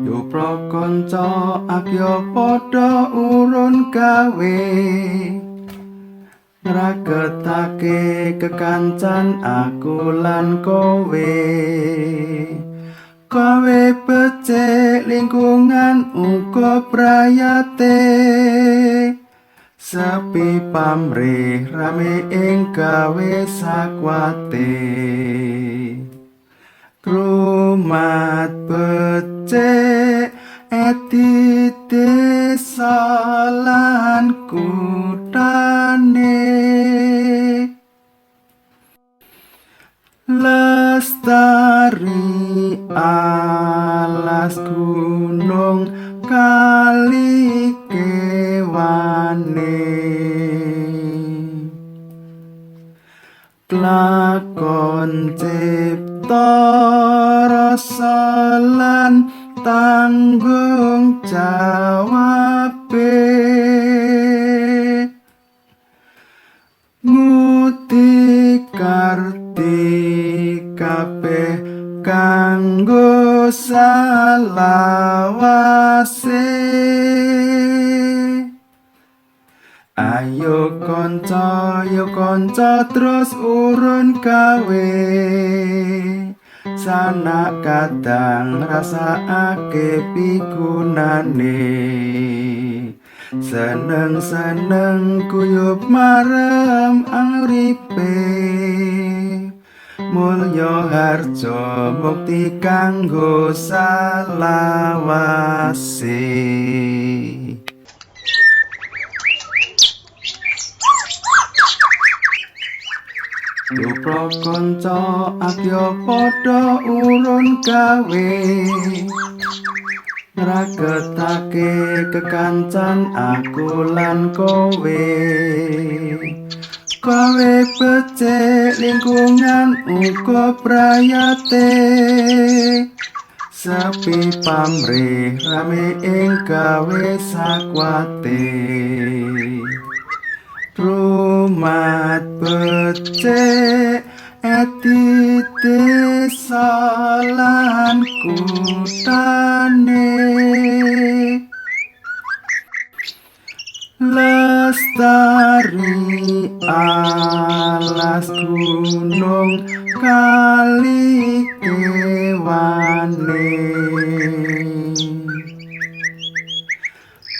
Yo prakanca akya padha urun gawe ngragetake kekancan aku lan kowe becik lingkungan uga prayate sepi pamrih rame ing gawe sakwate Rumat becik etite salan kutane lestari alas gunung kali kewane lakon cipta rasa lan tanggung jawabe nguti karti kabeh kanggo salawase Ayo kanca terus urun gawe sanak kadang rasakake pigunane seneng kuyup marem angripe mulya harja mukti kanggo salawase Yo prakanca akya padha urun gawe ngragetake kekancan aku lan kowe becik lingkungan uga prayate sepi pamrih rame ing gawe sakwate Rumat becik etite salan kutane lestari alas gunung kali kewane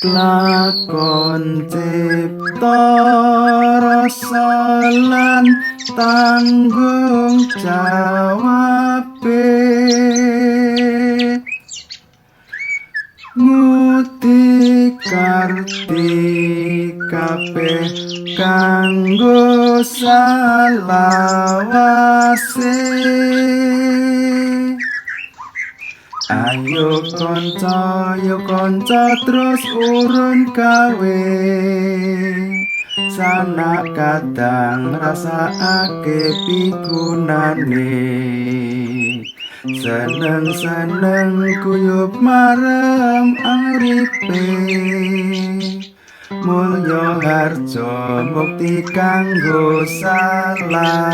lakon cipta rasa lan tanggung jawabe kanggo salawase. Ayo kanca terus urun gawe, sanak kadang rasakake pigunane. Seneng-seneng guyub marem uripe, mulya harja mukti kanggo salawase.